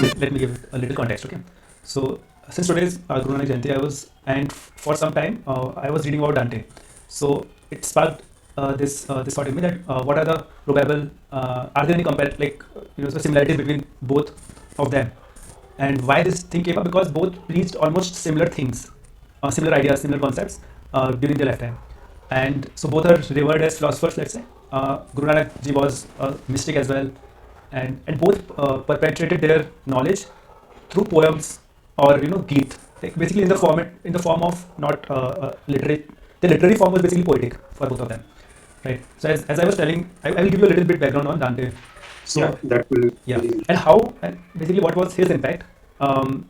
let me give it a little context, okay? So since today is Guru Nanak Jayanti, and for some time I was reading about Dante. So it sparked this thought in me that what are the probable are there any so similarities between both of them, and why this thing came up, because both preached almost similar things, similar ideas, similar concepts during their lifetime, and so both are revered as philosophers. Let's say Guru Nanak Ji was a mystic as well, and both perpetuated their knowledge through poems or geet, like basically in the form of not literary. The literary form was basically poetic for both of them, right? So as I was telling, I will give you a little bit background on Dante. Yeah, So that will yeah, be and how, and basically what was his impact on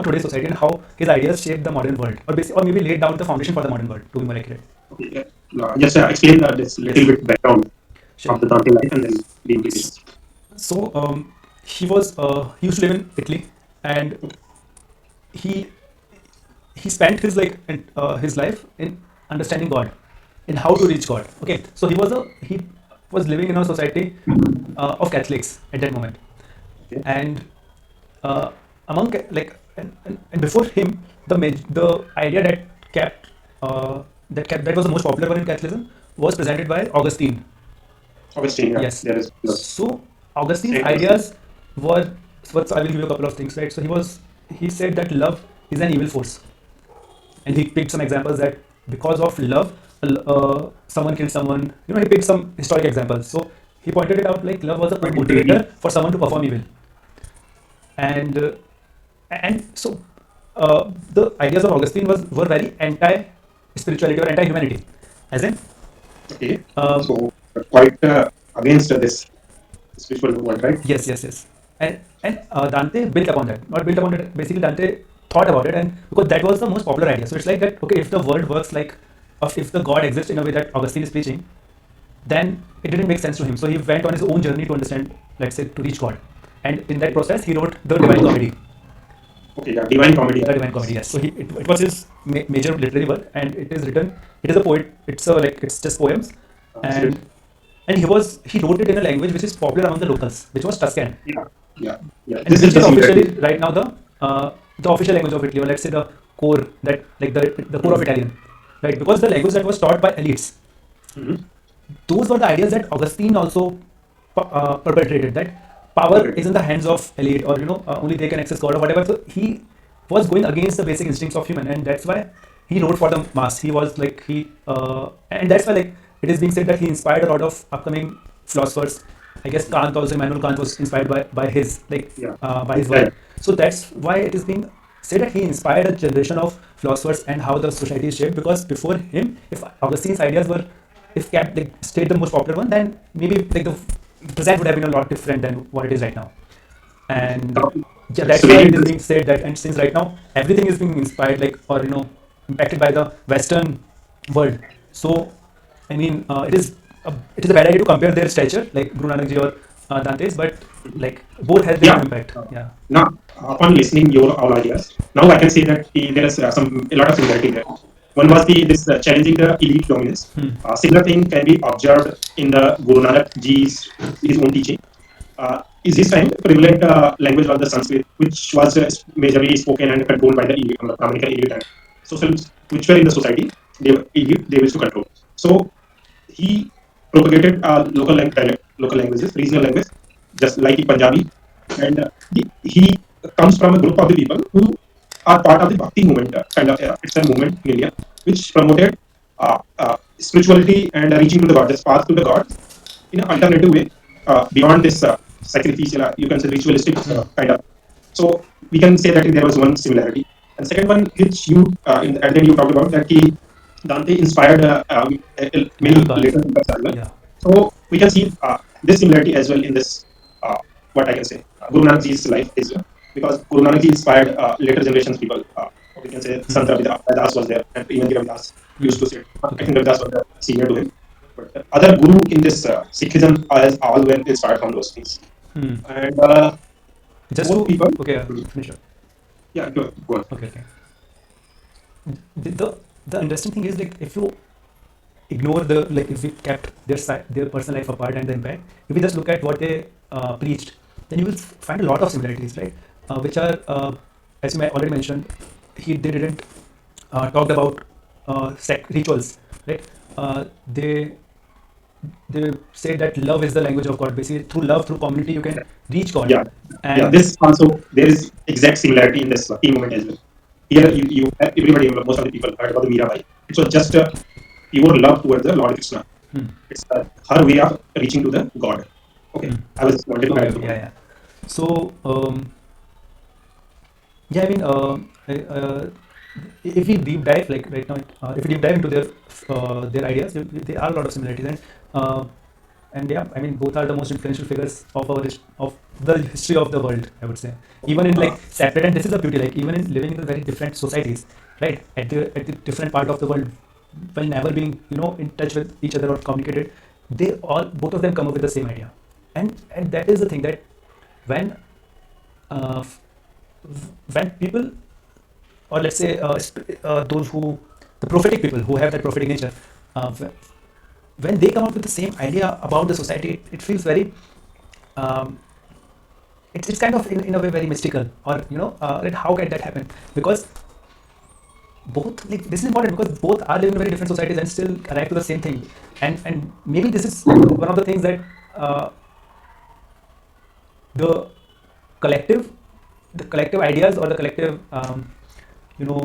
today's society, and how his ideas shaped the modern world, or basically, or maybe laid down the foundation for the modern world, to be more accurate. okay. Just explain this little Yes, bit background sure. of the Dante life and then the implications. So he used to live in Italy, and he he spent his life in understanding God, in how to reach God. Okay, so he was living in a society of Catholics at that moment, Okay. and among and before him, the idea that was the most popular one in Catholicism was presented by Augustine. Augustine, yeah, Yes. there is So Augustine's Saint Augustine. ideas were, so I will give you a couple of things, right? So he said that love is an evil force, and he picked some examples that because of love, someone killed someone. He picked some historic examples. So he pointed it out like love was a Okay, motivator for someone to perform evil, and so the ideas of Augustine were very anti spirituality or anti humanity, as in okay. um, So quite against this spiritual world, right? yes, and Dante built upon that, not built upon it. Basically, Dante thought about it, and because that was the most popular idea. So it's like that. Okay, if the world works like, if the God exists in a way that Augustine is preaching, then it didn't make sense to him. So he went on his own journey to understand, let's say, to reach God, and in that process, he wrote the Divine Comedy. Okay, yeah, Divine Comedy. The Divine Comedy, yes. So it was his major literary work, and it is written. It is a poet. It's just poems, Straight. and he wrote it in a language which is popular among the locals, which was Tuscan, Yeah, yeah, yeah. and This is which the is officially similarity. right now the official language of Italy, or let's say the core, that like the core of Mm-hmm. Italian, right? Because the language that was taught by elites, Mm-hmm. those were the ideas that Augustine also perpetrated. That power Okay. is in the hands of elite, or only they can access God or whatever. So he was going against the basic instincts of human, and that's why he wrote for the mass. He was like and that's why like it is being said that he inspired a lot of upcoming philosophers. I guess Kant also, Immanuel Kant was inspired by his Yeah. by This his time. work. So that's why it is being said that he inspired a generation of philosophers and how the society is shaped. Because before him, if Augustine's ideas were, if kept like stayed the most popular one, then maybe like the present would have been a lot different than what it is right now. And Now, yeah, it's that's why very it is being said that, and since right now everything is being inspired like, or impacted by the Western world. So I mean, it is a bad idea to compare their stature like Guru Nanak Ji or Dante's, but like both has their yeah. own impact. Uh, Yeah. Now, upon listening your all ideas, now I can see that there is a lot of similarity there. One was the this challenging the elite dominance. Hmm. Similar thing can be observed in the Guru Nanak Ji's his own teaching. Is this time prevalent language was the Sanskrit, which was majorly spoken and controlled by the elite, Brahminical elite and social, which were in the society. They used to control. So he propagated local languages, regional language, just like in Punjabi, and he comes from a group of the people who are part of the Bhakti movement, kind of it's a movement in India which promoted spirituality and reaching to the God, just path to the God in an alternative way, beyond this sacrificial, you can say ritualistic Hmm. kind of. So we can say that there was one similarity. And second one, which you at the end you talked about that he Dante inspired Immanuel many Kant. later thinkers as well. Yeah. So we can see this similarity as well in this what I can say Guru Nanak Ji's life is because Guru Nanak Ji inspired later generations people. We can say Hmm. Sant Ravidas was there, and even Ravidas Hmm. used to say. I Okay. think Ravidas was the senior to him. But other guru in this Sikhism as all were inspired from those things. Hmm. And Just both to people, okay, finish up. yeah, go on. Okay, okay. The interesting thing is like if you ignore the like if we kept their personal life apart and the impact, if we just look at what they preached, then you will find a lot of similarities, right? Which are, as you already mentioned, they didn't talked about rituals, right? They say that love is the language of God. Basically, through love, through community, you can reach God. Yeah, yeah. And This also there is exact similarity in this tea movement as well. Here, you everybody, most of the people heard about the Mirabai. It was just pure love towards the Lord Krishna. hmm, It's her way of reaching to the God. Okay, hmm. I was wanted to Okay, add the okay, yeah, point. yeah. So, yeah, I mean, if we deep dive, like right now, if we deep dive into their ideas, there are a lot of similarities, uh, and yeah, I mean, both are the most influential figures of of the history of the world, I would say. Even in Uh, like separate, and this is the beauty, like even in living in the very different societies, right? At the different part of the world, while never being in touch with each other or communicated, they all both of them come up with the same idea, and that is the thing that when uh, when people, or let's say those who, the prophetic people who have that prophetic nature, uh, when they come up with the same idea about the society, it feels very, um, it's kind of in a way very mystical, or like how can that happen? Because both, like, this is important because both are living in very different societies and still arrive to the same thing, and maybe this is one of the things that uh, the collective the collective ideas, or the collective you know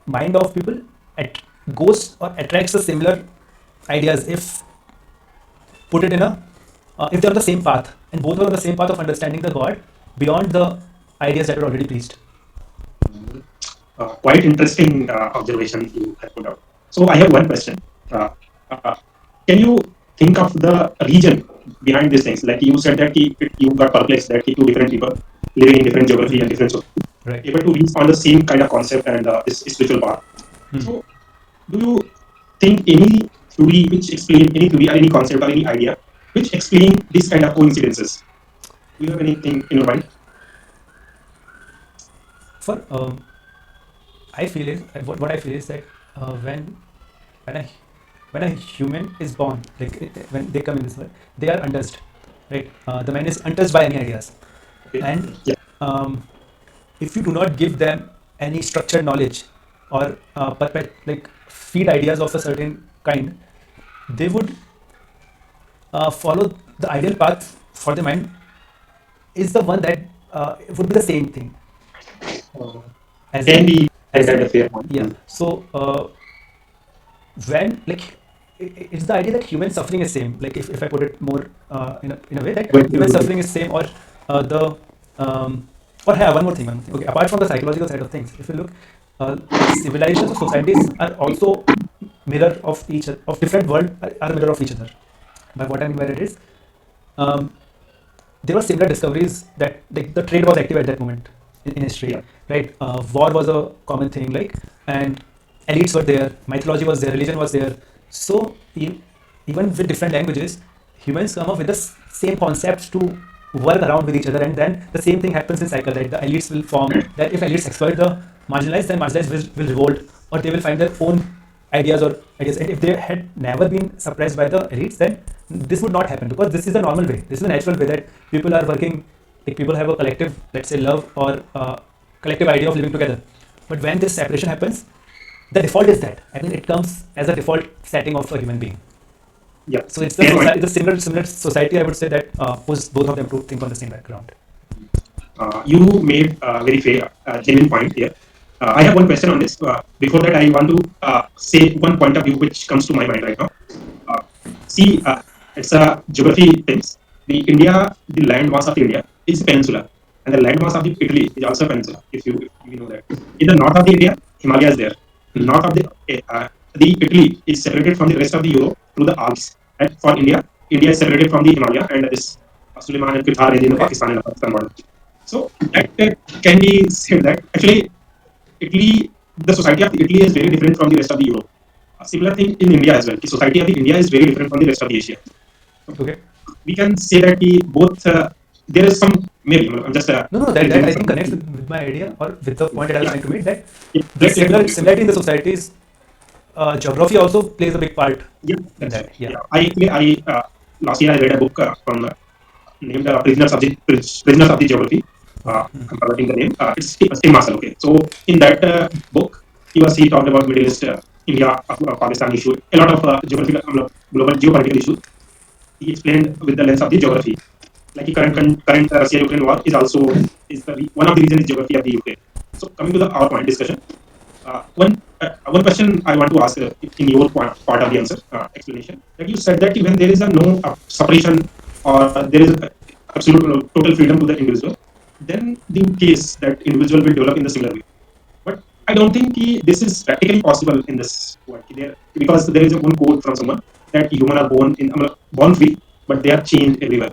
mind of people at goes or attracts the similar ideas if put it in a if they're on the same path, and both are on the same path of understanding the God beyond the ideas that were already preached. Quite interesting observation you have put out. So I have one question. Uh, uh, can you think of the region behind these things? Like you said that you got perplexed that two different people living in different geography and Hmm. different society Right. able to reach on the same kind of concept and this spiritual path. Hmm. So do you think any theory or any concept or any idea which explain this kind of coincidences? Do you have anything in your mind? For I feel is what I feel is that when a when a human is born, like when they come in this world, they are untouched, right? The man is untouched by any ideas, Okay. and Yeah. um, if you do not give them any structured knowledge, or like feed ideas of a certain kind, they would follow the ideal path for the mind is the one that would be the same thing, Uh, as can in be said as at in a fair point. yeah. So when, like, it's the idea that human suffering is same, like if I put it more in a way that human suffering is same, or the or yeah, one more thing. Okay, apart from the psychological side of things, if you look, civilizations or societies are also mirror of each other, of different world, are a mirror of each other. By what I mean by it is, um, there were similar discoveries that, like, the trade was active at that moment in history, Yeah. right? War was a common thing, like, and elites were there, mythology was there, religion was there. So even with different languages, humans come up with the same concepts to work around with each other, and then the same thing happens in cycle, right? The elites will form, that if elites exploit the marginalized, then marginalized will revolt, or they will find their own ideas. And if they had never been suppressed by the elites, then this would not happen, because this is the normal way, this is the natural way that people are working, like people have a collective, let's say, love, or collective idea of living together. But when this separation happens, the default is that, I mean, it comes as a default setting of a human being. Yeah. So it's the Fair point. society, the similar society, I would say, that pushes both of them to think on the same background. You made a very fair, genuine point here. I have one question on this. Before that, I want to say one point of view which comes to my mind right now. Uh, see, it's a geography things. The India, the land mass of India is peninsula, and the land mass of the Italy is also peninsula. If you know that, in the north of the India, Himalaya is there. Hmm. North of the Italy is separated from the rest of the Europe through the Alps. And for India, India is separated from the Himalaya and this Suleiman and Qithar range in the Okay. Pakistan and Afghanistan border. So that can be said that actually Italy, the society of Italy is very different from the rest of the Europe. A similar thing in India as well. The society of the India is very different from the rest of the Asia. So Okay. we can say that both there is some maybe I'm just No, that presuming I think some, connects with my idea, or with the point that I was yeah, trying to make, that yeah, the let's similarity in the societies, geography also plays a big part yeah, in that's true. that. Yeah. Yeah, I last year I read a book from named Prisoners of the Geography. I'm forgetting the name. It's Tim Marshall. Okay, so in that book, he talked about Middle East, India, Pakistan issue, a lot of geographical, global geopolitical issues. He explained with the lens of the geography. Like the current Russia-Ukraine war is also one of the reasons is geography of the Ukraine. So coming to the our point discussion, one question I want to ask in your part of the answer explanation, that you said that when there is a no separation or there is a absolute total freedom to the individual, then the case that individual will develop in the similar way. But I don't think this is practically possible in this world there, because there is a one quote from someone that human are born free, but they are chained everywhere.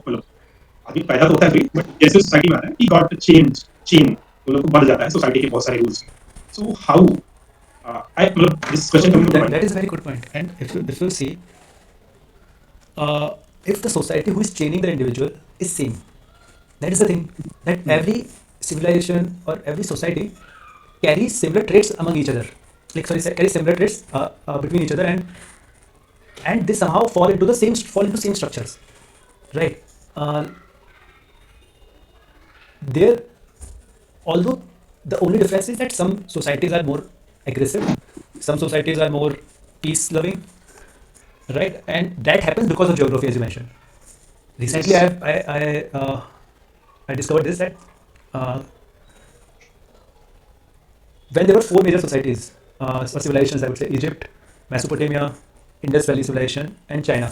आदमी पैदा तो होता है free, but जैसे society में आता है he got change chain वो लोग को बढ़ जाता है सोसाइटी के बहुत सारे रूल्स। सो हाउ आई मतलब this So question coming to the that mind. is a very good point. And if you see, if the society who is training the individual is same, that is the thing, that every civilization or every society carries similar traits among each other. Like sorry, carries similar traits between each other, and they somehow fall into same structures, right? There, although the only difference is that some societies are more aggressive, some societies are more peace loving, right? And that happens because of geography, as you mentioned. Recently, Yes. I discovered this, that uh, when there were four major societies or civilizations, I would say Egypt, Mesopotamia, Indus Valley Civilization, and China.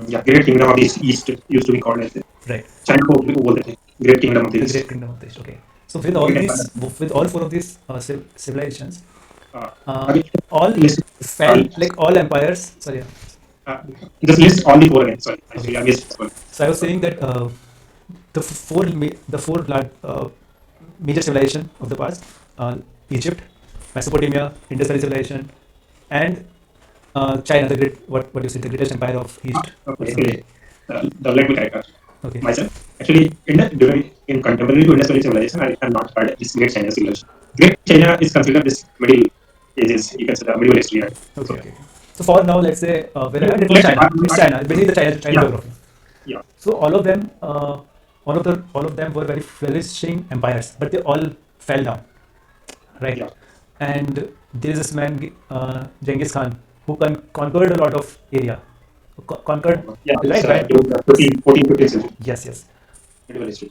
Yeah, Great Kingdom of East used to be called as the Right, China को बोलते थे Great Kingdom of the the East. Great Kingdom of the East. Okay, so Great Empire. with all four of these civilizations, Uh, uh, again, all list, uh, fell, like all empires. Sorry, uh, just list all the four again. Sorry, okay. I missed this one. So I was saying that the four major civilization of the past, Egypt, Mesopotamia, Indus Valley Civilization, and China, the great what you say, the greatest empire of East or Okay, something. actually, let me correct Okay, myself. Actually, in contemporary to Indus Valley civilization, I have not heard this Great China civilization. Great China is considered this Middle Ages, you can say the Middle history. Right? okay, So okay. So for now, let's say and it was let's China. It's China. Basically, the China yeah, geography. yeah, So all of them were very flourishing empires, but they all fell down, right? yeah, And there is this man, Genghis Khan, who conquered a lot of area, conquered, yeah. It's right, right. during the 14th, 15th century Yes, yes. medieval history.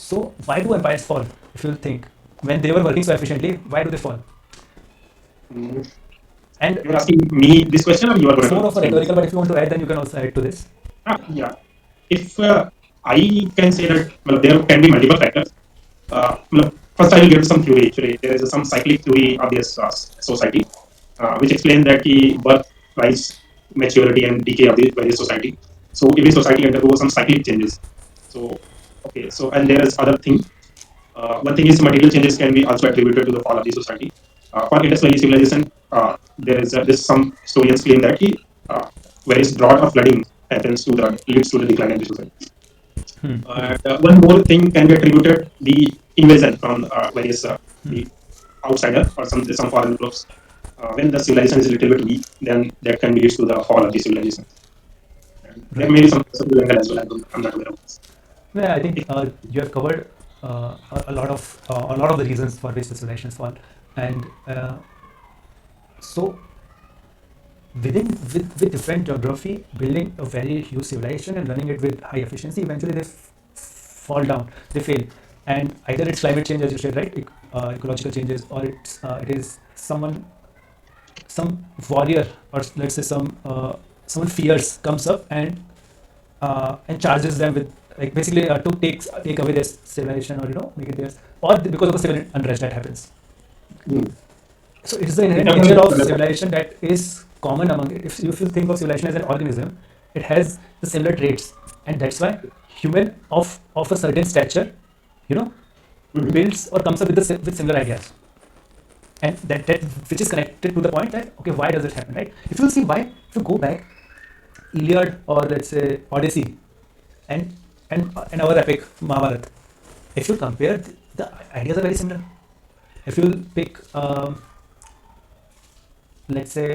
So why do empires fall? If you think, when they were working so efficiently, why do they fall? Mm. And You're asking me this question, or you are it's going more to of a explain this? rhetorical, but if you want to add, then you can also add to this. Yeah. If I can say that well, there can be multiple factors. First, I will give some theory. Actually, there is some cyclic theory of this society, which explains that the birth, rise, maturity, and decay of the various society. So every society undergoes some cyclic changes. So okay, so and there is other thing. One thing is material changes can be also attributed to the fall of the society. For Indus Valley civilization, there is this some historians claim that various drought or flooding happens to the leads to the decline of the society. Okay. And one more thing can be attributed the invasion from various the outsider or some foreign groups. When the civilization is a little bit weak, then that can lead to the fall of the civilization. And there Right. may be some angle as well. I'm not aware of this. Yeah, I think you have covered a lot of the reasons for which the civilizations fall, and so with different geography, building a very huge civilization and running it with high efficiency, eventually they fall down, they fail, and either it's climate change, as you said, right, ecological changes, or it is some warrior, or let's say someone fierce comes up and charges them with, like, basically to take away their civilization, or make it theirs, or because of the civil unrest that happens. Hmm. So it's the inherent nature of Internal- civilization that is common among it. If you think of civilization as an organism, it has the similar traits, and that's why human of a certain stature, you know, Mhm. builds or comes up with with similar ideas, and that which is connected to the point that, okay, why does it happen, right? If you see why, if you go back, Iliad, or let's say Odyssey, and and our epic Mahabharata, if you compare, the ideas are very similar. If you pick let's say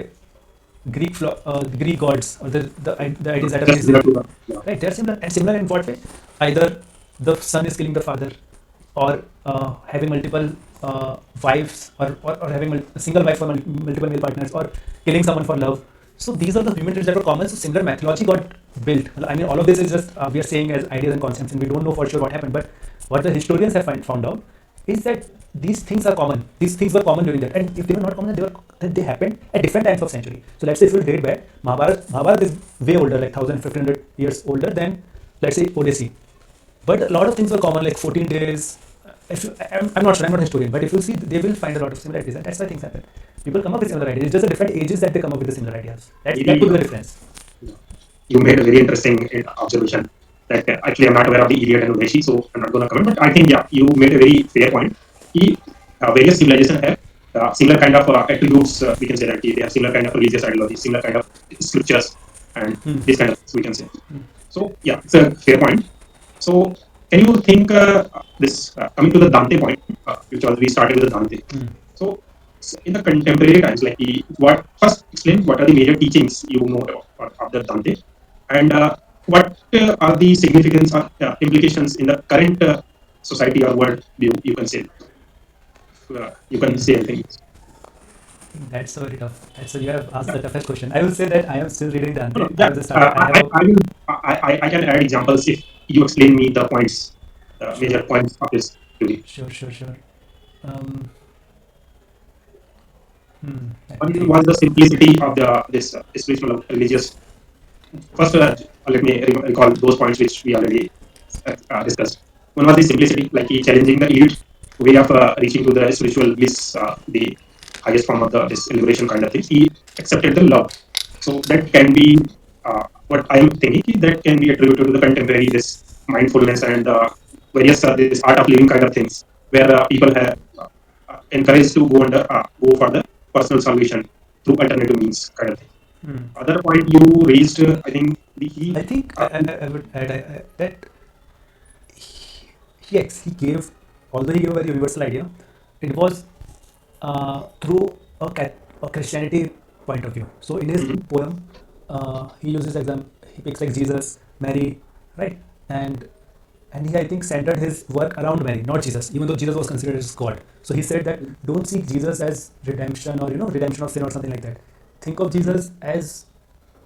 Greek gods or the ideas that are Just based there. similar to the, yeah. Right? They're similar, and similar in what way? Either the son is killing the father, or having multiple wives, or having a single wife for multiple male partners, or killing someone for love. So these are the human traits that were common. So similar mythology got built. I mean, all of this is just we are saying as ideas and concepts, and we don't know for sure what happened. But what the historians have found out is that these things are common. These things were common during that, and if they were not common, they happened at different times of century. So let's say if you date back, Mahabharata is way older, like 1,500 years older than, let's say, Odyssey. But a lot of things were common, like 14 days. If you, I'm not sure, I'm not a historian, but if you see, they will find a lot of similarities, and that's why things happen. People come up with similar ideas. It's just the different ages that they come up with the similar ideas. That could be the difference. You made a very interesting observation that actually I'm not aware of the Iliad and Odyssey, so I'm not going to comment. But I think, yeah, you made a very fair point. Various civilizations have similar kind of attributes. We can say that they have similar kind of religious ideology, similar kind of scriptures, and this kind of things we can say. So yeah, it's a fair point. So can you think this coming to the Dante point, which was we started with the Dante. So in the contemporary times, like what first explain what are the major teachings you know of the Dante, and what are the significance or implications in the current society or world you can say. You can say anything. That's so very tough. So you have asked the toughest question. I will say that I am still reading Dante. No, no, I yeah, have just started. I have a I will. I can add examples if you explain me the points, sure, major points of this theory. sure. Um, let me One think. was the simplicity of the this spiritual religious. First, let me recall those points which we already discussed. One was the simplicity, like he challenging the elite way of reaching to the spiritual bliss, the highest form of the this liberation kind of thing. He accepted the love, so that can be what I am thinking that can be attributed to the contemporary this mindfulness and various this art of living kind of things, where people have encouraged to go for the personal salvation through alternative means kind of thing. Other point you raised, I think I think I would add that he gave, although he gave a very universal idea, it was through a Christianity point of view. So in his poem, he uses he picks like Jesus, Mary, right, and he, I think, centered his work around Mary, not Jesus, even though Jesus was considered as God. So he said that don't see Jesus as redemption, or redemption of sin or something like that. Think of Jesus as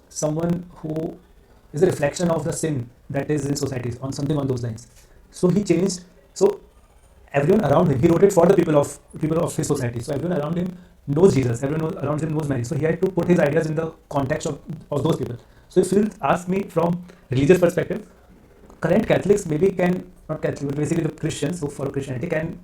someone who is a reflection of the sin that is in society, on something on those lines. So he changed. So everyone around him, he wrote it for the people of his society. So everyone around him knows Jesus. Everyone around him knows Mary. So he had to put his ideas in the context of those people. So if you ask me from religious perspective, current Catholics maybe can, not Catholic, but basically the Christians who follow Christianity can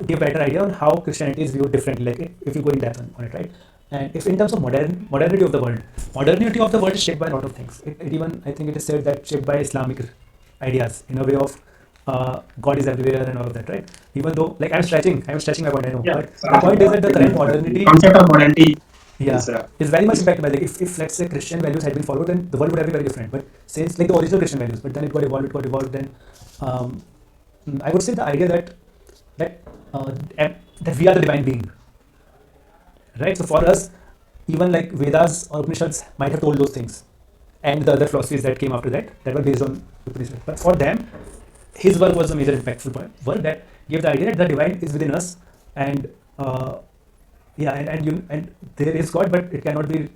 give better idea on how Christianity is viewed differently. Like if you go in depth on it, right? And if in terms of modernity of the world is shaped by a lot of things. It even, I think it is said that shaped by Islamic ideas in a way of God is everywhere and all of that, right? Even though, like I'm stretching my point, I know, yeah, but the point is that the current the modernity, concept of modernity yeah, is is very much impacted by, like, if let's say Christian values had been followed, then the world would have been very different. But since, like, the original Christian values, but then it got evolved, then um, I would say the idea that that we are the divine being, right? So for us, even like Vedas or Upanishads might have told those things, and the other philosophies that came after that were based on Upanishads. But for them, his work was the major impactful work that gave the idea that the divine is within us, and yeah, and there is God, but it cannot be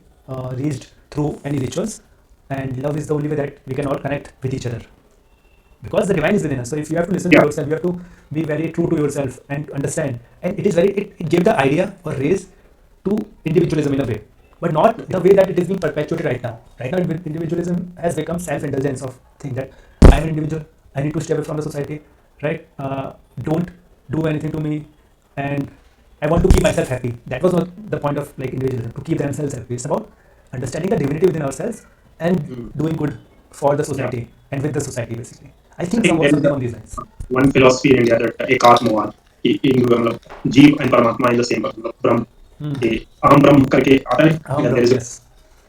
reached through any rituals, and love is the only way that we can all connect with each other, because the divine is within us. So if you have to listen to yeah. yourself, you have to be very true to yourself and understand. And it gave the idea or raise to individualism in a way, but not the way that it is being perpetuated right now. Right now, individualism has become self-indulgence of thing that I'm an individual, I need to stay away from the society, right? Don't do anything to me, and I want to keep myself happy. That was not the point of, like, individualism, to keep themselves happy. It's about understanding the divinity within ourselves and doing good for the Yeah. society and with the society, basically. I I think think there is something on these lines. one philosophy in India that एकात्मवाद कि इन मतलब जीव and परमात्मा in the same मतलब ब्रह्म Hmm. ये अहम ब्रह्म करके आता है there is a Yes.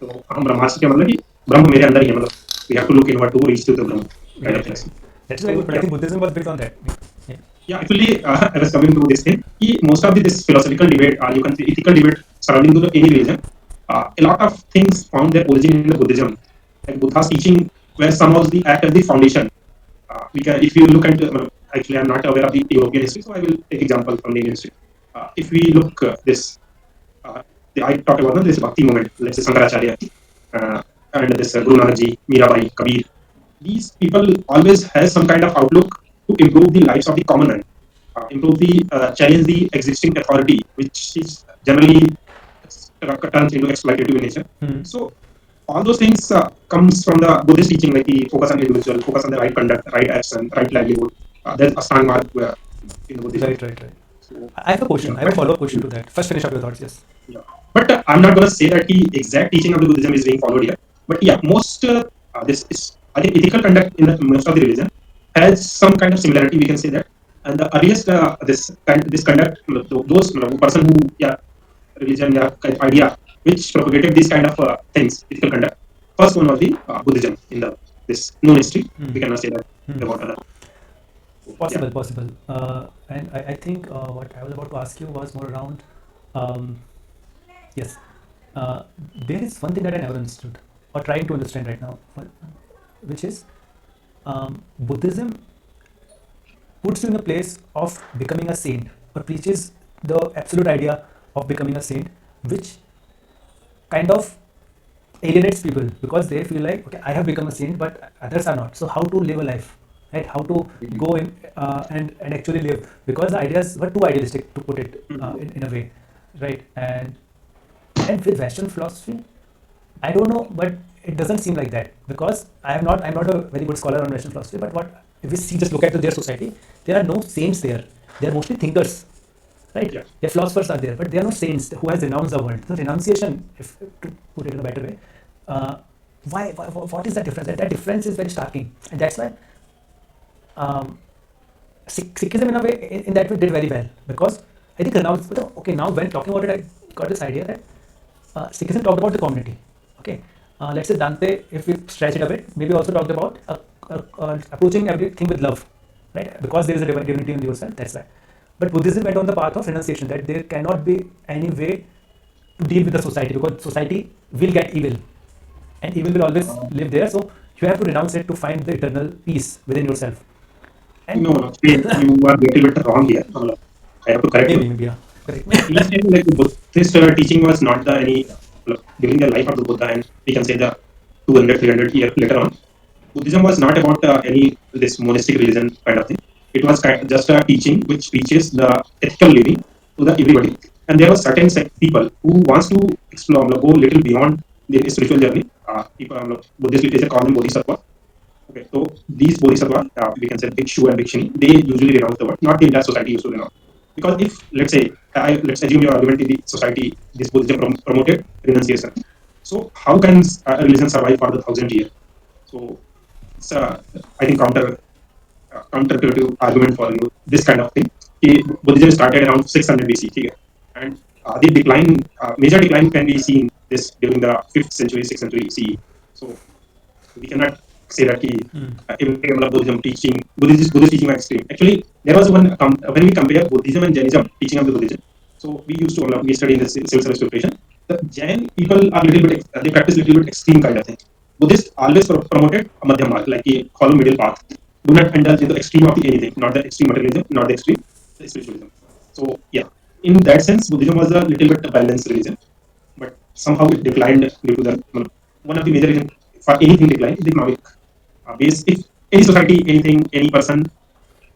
तो अहम ब्रह्मास्मि क्या मतलब कि ब्रह्म मेरे अंदर ही है मतलब we have to look inward to reach to the Brahma kind of things. Right. That's very So good. But I yeah, think Buddhism was built on that. Yeah. yeah. Actually, I was coming to this thing. Most of this philosophical debate, you can say ethical debate surrounding to any religion, a lot of things found their origin in the Buddhism. Like Buddha's teaching were some of the act as the foundation. We can, if you look at, actually, I'm not aware of the European history, so I will take example from the Indian history. If we look this, uh, I talk about this Bhakti movement, let's say Shankaracharya, uh, and this Guru Nanak Ji, Mirabai, Kabir. These people always has some kind of outlook to improve the lives of the common man, improve the challenge the existing authority, which is generally turns into exploitative in nature. So all those things comes from the Buddhist teaching, like the focus on individual, focus on the right conduct, right action, right livelihood. There's a strong mark in the Buddhism. Right. So, I have a question. yeah, I have a follow-up question to that. First, finish up your thoughts. Yes. yeah. But I'm not going to say that the exact teaching of the Buddhism is being followed here. But yeah, most this is, I think, ethical conduct in the most of the religion has some kind of similarity. We can say that. And the earliest this conduct, those person who, yeah, religion, yeah, kind of idea which propagated this kind of things, ethical conduct. First one was the Buddhism in the this known history. We cannot say that about other. Yeah. Possible. And I think what I was about to ask you was more around, um, yes, uh, there is one thing that I never understood or trying to understand right now, which is Buddhism puts you in a place of becoming a saint or preaches the absolute idea of becoming a saint, which kind of alienates people because they feel like, okay, I have become a saint, but others are not. So how to live a life, right? How to go in and actually live? Because the ideas were too idealistic to put it in a way, right? And with Western philosophy, I don't know, but it doesn't seem like that because I'm not a very good scholar on Western philosophy. But what if we see, just look at their society, there are no saints there. They are mostly thinkers, right? Yeah. Their philosophers are there, but they are no saints who has renounced the world. So renunciation, if to put it in a better way, uh, what is that difference? That difference is very starking, and that's why um, Sikhism in a way, in that way, did very well because I think now, okay, now when talking about it, I got this idea that Sikhism talked about the community. Okay, let's say Dante, if we stretch it a bit, maybe also talked about approaching everything with love, right? Because there is a divinity in yourself. That's why. But Buddhism went on the path of renunciation, that there cannot be any way to deal with the society because society will get evil, and evil will always live there. So you have to renounce it to find the eternal peace within yourself. And No, you are a little bit wrong here. I have to correct you. maybe yeah, correct. Initially, like the Buddhist teaching was not the any during the life of the Buddha, and we can say the 200, 300 years later on. Buddhism was not about any this monastic religion kind of thing. It was just a teaching which teaches the ethical living to the everybody. And there were certain people who wants to explore, go a little beyond the spiritual journey. People, Buddhist literature call them bodhisattva. Okay, so these bodhisattva, we can say bhikshu and bhikshuni, they usually renounce the word, not the entire society used to renounce. Because if, let's say, let's assume your argument in the society, this Buddhism promoted renunciation. So how can a religion survive for the 1,000 years? So it's I think counterintuitive argument for this kind of thing. Buddhism started around 600 BC here, and the decline, major decline can be seen this during the 5th century, 6th century CE. So we cannot say that Buddhism teaching, Buddhist teaching are extreme. Actually, there was one when we compare Buddhism and Jainism teaching of the Buddhism. So we used to we study in the civil service preparation. The Jain people are little bit they practice little bit extreme kind of thing. Buddhists always promoted a madhyam marg, like a follow middle path. Do not indulge in the extreme of the anything, not the extreme materialism, not the extreme spiritualism. So yeah, in that sense, Buddhism was a little bit balanced religion, but somehow it declined due to the one of the major reasons for anything decline is the economic base. If any society, anything, any person,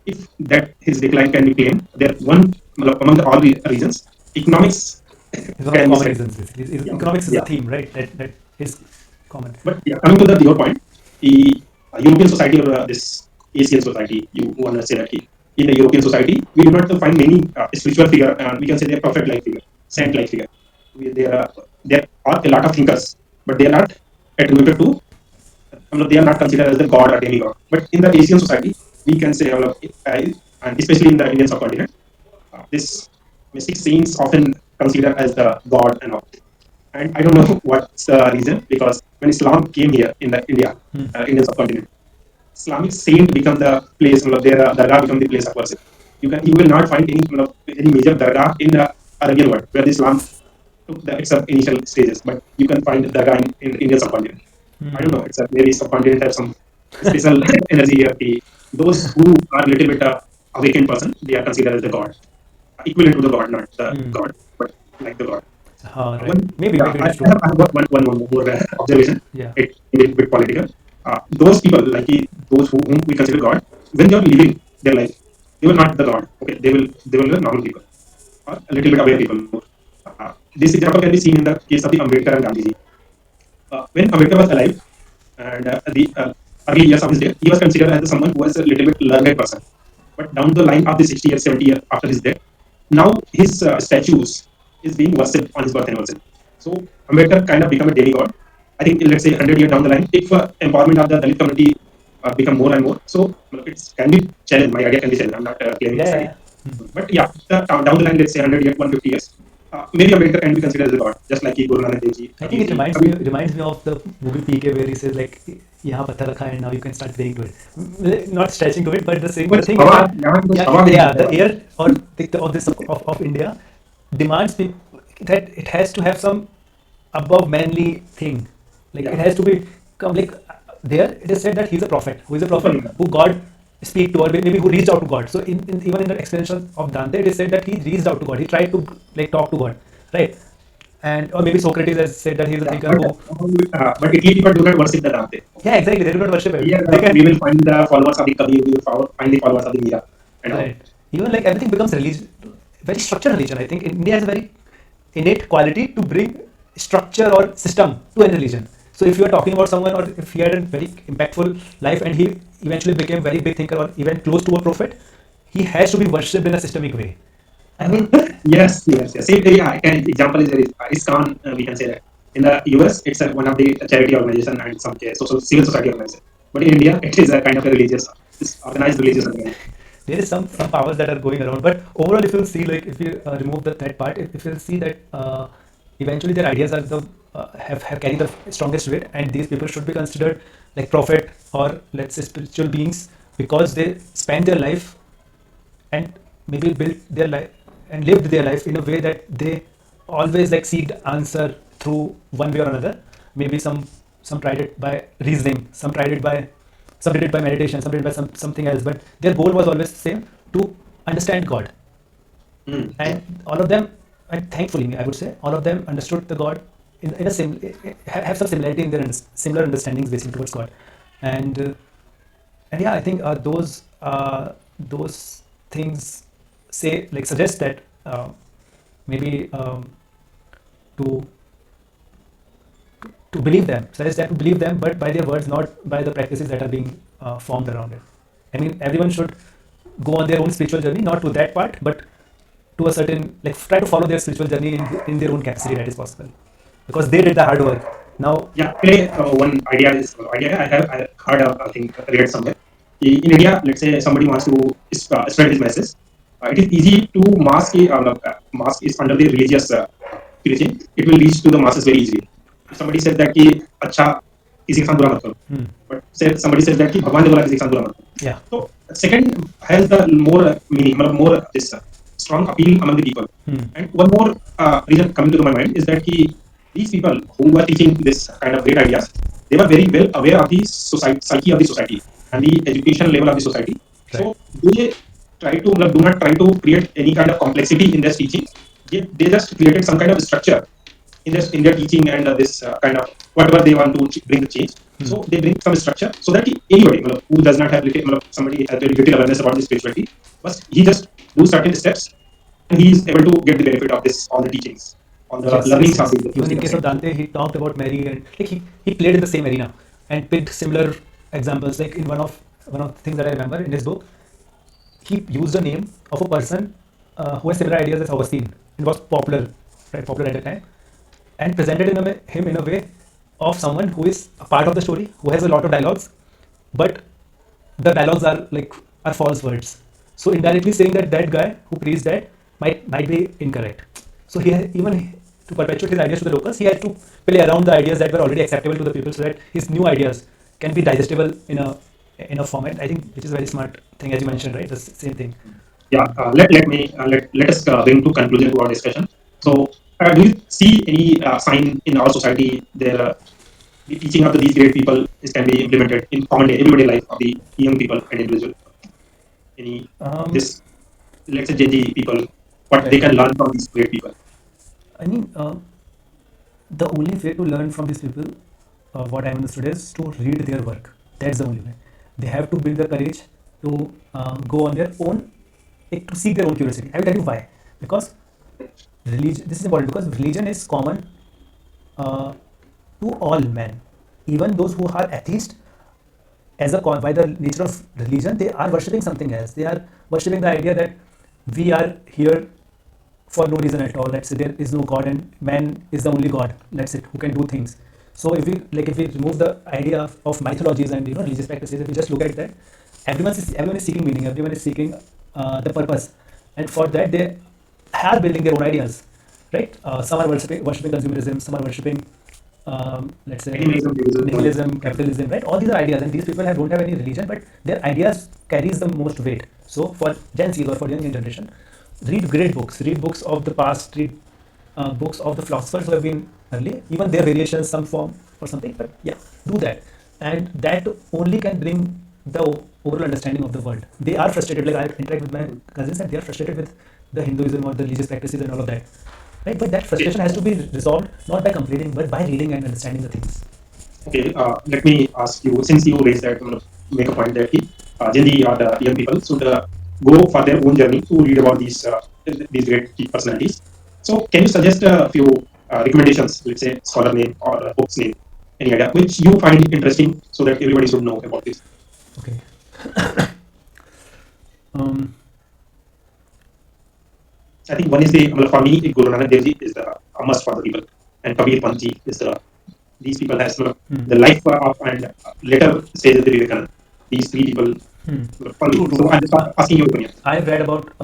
if that his decline can be claimed, there one among the all reasons, economics It's one of the can be common said. reasons. Basically, Yeah, economics is a yeah. theme, right? That is common. But yeah, coming to your point, the European society or this Asian society, you want to say that in the European society, we do not find many spiritual figure, and we can say they're perfect like figure, saint like figure. There are a lot of thinkers, but they are not attributed to, they are not considered as the god or demigod. But in the Asian society, we can say, and especially in the Indian subcontinent, this mystic saints often considered as the god and all. And I don't know what's the reason, because when Islam came here in the Indian subcontinent, Islamic saint become the place, their dargah become the place of worship. You will not find any major dargah in the Arabian world where the Islam took the its initial stages, but you can find the guy in the Indian subcontinent. I don't Hmm. know. It's a maybe subcontinent have some special energy here. Those who are a little bit awakened person, they are considered as the god, equivalent to the god, not the Hmm. god, but like the god. Right. Maybe, Yeah, maybe it is I true. have, one more observation. Yeah. It is a bit political. Those people, like those whom we consider God, when they are living their life, they will not the God. Okay, they will be the normal people or a little bit aware people. This example can be seen in the case of the Ambedkar and Gandhi ji. When Ambedkar was alive and the early years of his death, he was considered as someone who was a little bit learned person. But down the line of the 60 years, 70 years after his death, now his statues is being worshipped on his birth anniversary. So Ambedkar kind of become a demigod. I think let's say 100 years down the line, if empowerment of the Dalit community become more and more, so it can be challenged. My idea can be challenged. I'm not claiming Yeah, this yeah, idea. yeah. Hmm. But yeah, down the line, let's say 100 years, 150 years, maybe Ambedkar can be considered as a god, just like Guru Nanak Ji, I think Kabir it Ji. reminds me of the movie PK where he says like यहाँ पत्थर रखा है and now you can start praying to it. Not stretching to it, but the कुछ thing is हवा that यहाँ पे कुछ yeah, हवा भी yeah, नहीं the है। air or of this of India demands that it has to have some above manly thing. Like it Yeah, has to be come like there it is said that he's a prophet. Who is a prophet? superhuman. Who God speak to or maybe who reached out to God. So even in the explanation of Dante, it is said that he reached out to God. He tried to like talk to God, right? And or maybe Socrates has said that he's a Yeah, thinker who but Italy people do not worship the Dante. yeah exactly they do not worship him. Here They we can will find the followers of the Kabir, we will find the followers of the Mira and all. right. Even like everything becomes religion, very structured religion. I think India has a very innate quality to bring structure or system to any religion. So if you are talking about someone or if he had a very impactful life and he eventually became very big thinker or even close to a prophet, he has to be worshipped in a systemic way. I mean, Yes, yes, yes. Same, yeah, I can, example is ISKCON, we can say that. In the US, it's one of the charity organization and some social civil society organization. But in India, it is a kind of a religious, it's organized religious organization. there is some powers that are going around, but overall if you see like if you remove that part, if you see that eventually their ideas are the have carried the strongest weight and these people should be considered like prophet or let's say spiritual beings because they spend their life and maybe built their life and lived their life in a way that they always like seek the answer through one way or another. Maybe some tried it by reasoning, some did it by meditation, some did it by something else, but their goal was always the same, to understand God. Yeah. And all of them, and thankfully I would say all of them understood the God in a have some similarity in their similar understandings basically towards God. And uh, and yeah, I think those things say like suggest that maybe to to believe them, suggest that to believe them, but by their words, not by the practices that are being formed around it. I mean, everyone should go on their own spiritual journey, not to that part, but to a certain like try to follow their spiritual journey in their own capacity that is possible, because they did the hard work. Now, Yeah, today one idea is idea I heard of, I think read somewhere. In India, let's say somebody wants to spread his message. It is easy to mask is under the religious preaching. It will reach to the masses very easily. If somebody says that कि अच्छा किसी के साथ बुरा मत करो, but say somebody says that कि भगवान ने बोला किसी के साथ बुरा मत करो. yeah, So second has the more meaning, more this strong appeal among the people. And one more reason coming to my mind is that कि these people who were teaching this kind of great ideas, they were very well aware of the society, psyche of the society and the education level of the society. right. So they try to do not try to create any kind of complexity in their teaching. They just created some kind of structure in their teaching and this kind of whatever they want to bring the change. So they bring some structure so that anybody who does not have somebody has very little awareness about the spirituality, but he just do certain steps and he is able to get the benefit of this all the teachings, all the Yes, yes, learnings of yes. the Even in mystical case of side. Dante, he talked about Mary and like he played in the same arena and picked similar examples. Like in one of the things that I remember in his book, he used a name of a person who has similar ideas as Augustine and was popular, right, popular at the time, and presented him in a way of someone who is a part of the story, who has a lot of dialogues, but the dialogues are false words. So indirectly saying that that guy who preached that might be incorrect. So even to perpetuate his ideas to the locals, he had to play around the ideas that were already acceptable to the people, so that his new ideas can be digestible in a format. I think which is a very smart thing, as you mentioned, right? The same thing. Yeah, let me let us bring to conclusion to our discussion. So Do you see any sign in our society there the teaching of these great people is can be implemented in common day, everyday life of the young people and individual? Any Um, this let's say Gen Z people, what they right. can learn from these great people? I mean, the only way to learn from these people, what I understood, is to read their work. That's the only way. They have to build the courage to go on their own, to seek their own curiosity. I will tell you why. Because religion. This is important because religion is common uh, to all men, even those who are atheists. By the nature of religion, they are worshipping something else. They are worshipping the idea that we are here for no reason at all. Let's say there is no God and man is the only God. That's it, who can do things. So if we remove the idea of mythologies and religious practices, if we just look at that, everyone is seeking meaning. Everyone is seeking the purpose, and for that they are building their own ideas, right? Some are worshipping consumerism. Some are worshipping, let's say, Minimalism, tourism, nihilism, capitalism, right? All these are ideas, and these people don't have any religion, but their ideas carries the most weight. So for Gen Z or for young generation, read great books. Read books of the past. Read books of the philosophers who have been early, even their variations, some form or something. But yeah, do that, and that only can bring the overall understanding of the world. They are frustrated. Like I interact with my cousins, and they are frustrated with the Hinduism or the religious practices and all of that. Right, but that okay. frustration has to be resolved not by complaining, but by reading and understanding the things. Okay, let me ask you, since you raised that, make a point that Gen Z or the young people should go for their own journey to read about these great personalities. So, can you suggest a few recommendations, let's say scholar name or book's name, any idea, which you find interesting so that everybody should know about this? Okay. Um, I think one is for me, Guru Nanak Dev Ji is a must for the people, and Kabir Pant Ji is these people has hmm, the life of and later stages of the Vivekananda. These three people hmm. for me. True, true. So I'm just asking your opinion. I read about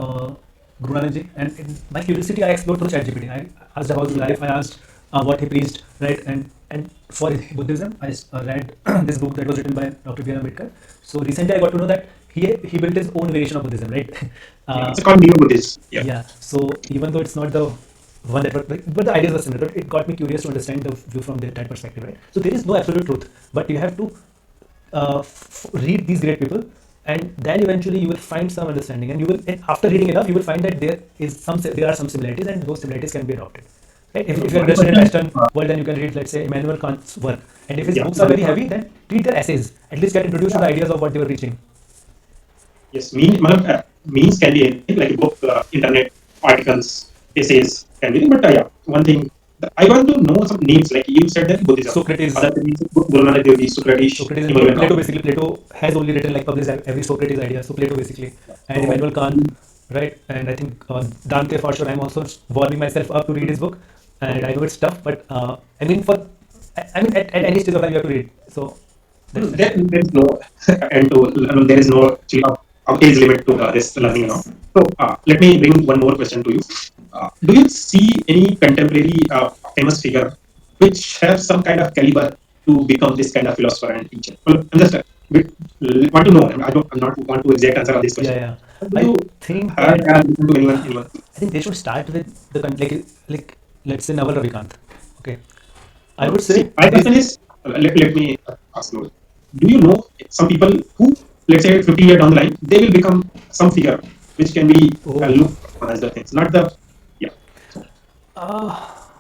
Guru Nanak Ji, and in my curiosity, I explored through ChatGPT. I asked about his life. I asked what he preached, right? And for Buddhism, I read this book that was written by Dr. B.R. Ambedkar. So recently, I got to know that he built his own variation of Buddhism, right? Yeah, uh, it's called Neo Buddhist. Yeah. yeah. So even though it's not the one that, but the ideas were similar. But it got me curious to understand the view from that perspective, right? So there is no absolute truth, but you have to read these great people, and then eventually you will find some understanding, and and after reading enough you will find that there are some similarities, and those similarities can be adopted, right? If you're One interested in question. Western world, then you can read, let's say, Immanuel Kant's work, and if his Yeah. books are very heavy, then read their essays. At least get introduced to the ideas of what they were preaching. Yes. Means can be anything like a book, internet articles, essays can be. But yeah, one thing I want to know some names. Like you said that Buddhism. Socrates. Other things, Guru Nanak Dev Ji, Socrates, Socrates and Immanuel Plato, Kant. basically. Plato has only written, like, published every Socrates idea. So Plato, basically, and So Immanuel Kant, right? And I think Dante, for sure. I'm also warming myself up to read his book, and I know it's tough, but I mean, at any stage of life you have to read. So that's there is no end to there is no actually age limit to this yes, learning now. yes. So let me bring one more question to you. Do you see any contemporary famous figure which have some kind of caliber to become this kind of philosopher and teacher? Well, I'm just bit, want to know. I'm not want to exact answer on this Yeah, question. yeah. Do I you think heard that or listen to anyone? Anyone? I think they should start with like let's say Naval Ravikant. Okay, I would See, say my this. question is, let me ask you. Do you know some people who, let's say, 50 years down the line, they will become some figure which can be Oh, looked upon as the things, not the, yeah. So, uh,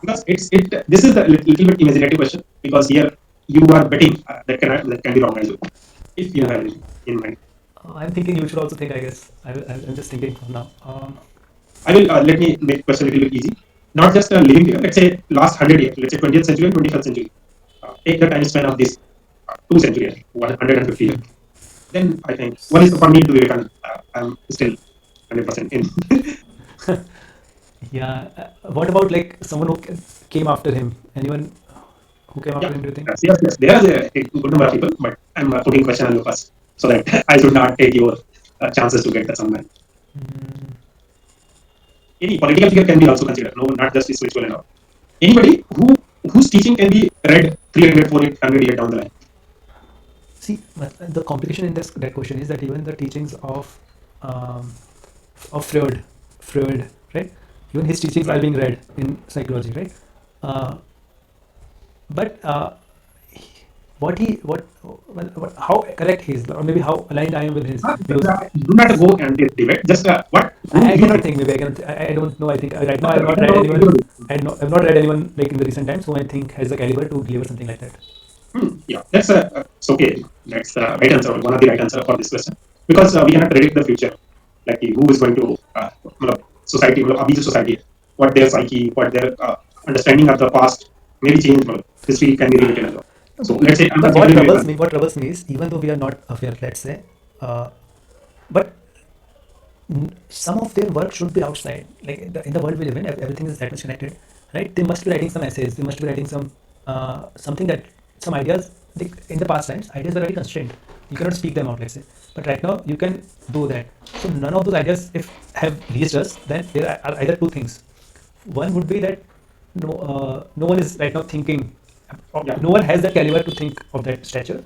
because this is the little bit imaginative question because here you are betting that can be wrong as well. If you yeah. have it in mind, I'm thinking you should also think. I guess I'm just thinking for now. I will let me make the question a little bit easy. Not just a living figure, let's say last 100 years, let's say 20th century and 21st century. Take the time span of this 2 centuries, 150 years. Then I think one is for me to Vivekananda. I'm still 100% in. Yeah. What about like someone who came after him? Anyone who came Yeah, after him? Do you think? yes. There are a good number of people, but I'm putting question on you first so that I should not take your chances to get that someone. Mm, Any political figure can be also considered. No, not just spiritual and all. Anybody whose teaching can be read 300, 400 years down the line. See, but the complication in this that question is that even the teachings um, of Freud, right? Even his teachings are being read in psychology, right? Uh, but how correct he is, or maybe how aligned I am with his views. Do not go and debate. Just what who I you cannot think. think. Maybe I cannot. I don't know. I think right now I have We not can read go anyone. into it. I've not read anyone like in the recent times who I think has the caliber to deliver something like that. Yeah, that's it's okay. That's the right answer. One of the right answer for this question because we cannot predict the future. Like who is going to society, abuse society, what their psyche, what their understanding of the past maybe change. History can be rewritten as well. So let's say I'm But assuming what troubles me is even though we are not aware, let's say, but some of their work should be outside. Like in the world we live in, everything is that much connected, right? They must be writing some essays. They must be writing some something that some ideas. Like in the past times, ideas were very constrained. You cannot speak them out, let's say. But right now, you can do that. So none of those ideas, if have reached us, then there are either two things. One would be that no one is right now thinking. yeah. No one has that caliber to think of that stature.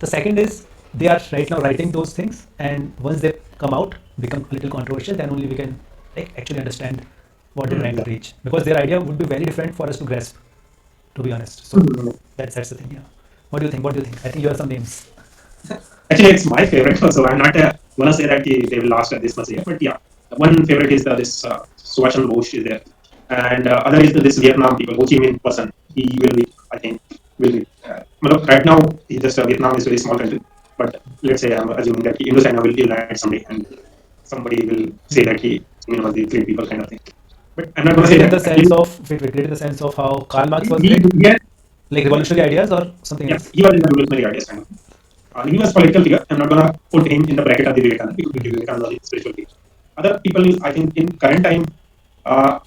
The second is they are right now writing those things, and once they come out, become a little controversial, then only we can like actually understand what they're trying to Yeah. reach. Because their idea would be very different for us to grasp, to be honest. So that's the thing. Yeah. What do you think? What do you think? I think you have some names. Actually, it's my favorite. So I'm not gonna say that they will last this much year, but yeah, one favorite is this Subhash Chandra Bose is there, and other is this Vietnam people, Ho Chi Minh person. He will be, I think, will be. Right now, he just Vietnam is very small country, but let's say I'm assuming that Indochina will unite someday, and somebody will say that he was the three people kind of thing. But I'm not gonna say Great in that. the sense of great in the sense of how Karl Marx was He, great, he, like revolutionary ideas or something yeah, else. he was in the revolutionary ideas kind of. He was political figure. I'm not gonna put him in the bracket of the Vivekananda because Vivekananda was a spiritual figure. Other people, I think, in current time, uh,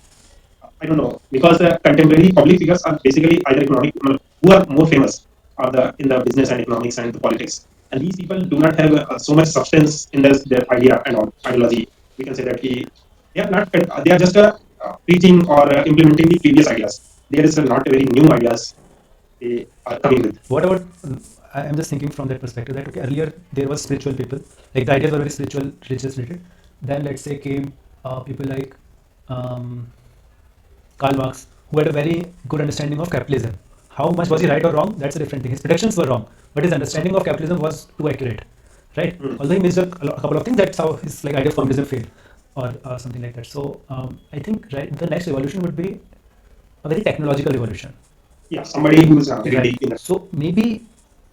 I don't know because the contemporary public figures are basically either economic who are more famous are the in the business and economics and the politics. And these people do not have so much substance in their idea and ideology. We can say that they are not they are just preaching or implementing the previous ideas. There is not a very new ideas they are coming with. What about? I'm just thinking from that perspective that okay, earlier there was spiritual people, like the ideas were very spiritual, religious related. Then let's say came people like um, Karl Marx, who had a very good understanding of capitalism. How much was he right or wrong? That's a different thing. His predictions were wrong, but his understanding of capitalism was too accurate, right? Mm. Although he missed a couple of things, that's how his like idea of communism failed, or something like that. So I think right, the next evolution would be a very technological revolution. Yeah, somebody who's very Right. deep in it. So maybe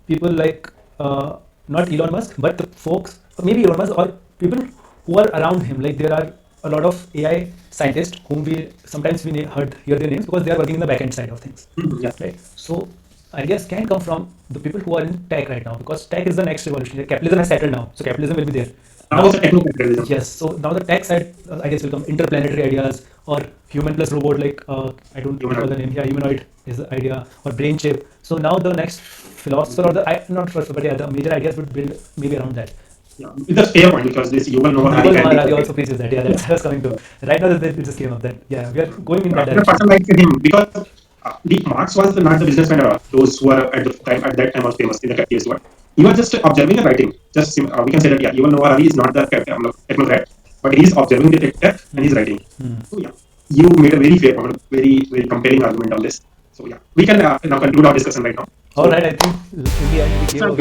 people like not Elon Musk, but the folks, or maybe Elon Musk, or people who are around him. Like there are a lot of AI scientists whom we sometimes we hear their names because they are working in the backend side of things, Yeah. right? So ideas can come from the people who are in tech right now because tech is the next revolution. Like, capitalism has settled now, so capitalism will be there. Now it's a techno-capitalism. Yes, so now the tech side, I guess, will come interplanetary ideas or human plus robot, like I don't recall the name. Yeah, humanoid is the idea, or brain chip. So now the next philosopher or not philosopher, but yeah, the major ideas would build maybe around that. Yeah. It's a fair point because this Yuval Noah Harari Yuval can Noah be Harari perfect. also preaches that. Yeah, that's what I was coming to. Right now, it just came up that yeah, we are going in that A direction. person like him because the Marx was not the businessman at all. Those who were at the time at that time was famous in the capitalist world. He was just observing and writing. Just we can say that yeah, Yuval Noah Harari is not the technocrat, but he is observing the tech and he's writing. So yeah, you made a very fair point, very compelling argument on this. So yeah, we can now conclude our discussion right now. All So right, I think we gave so a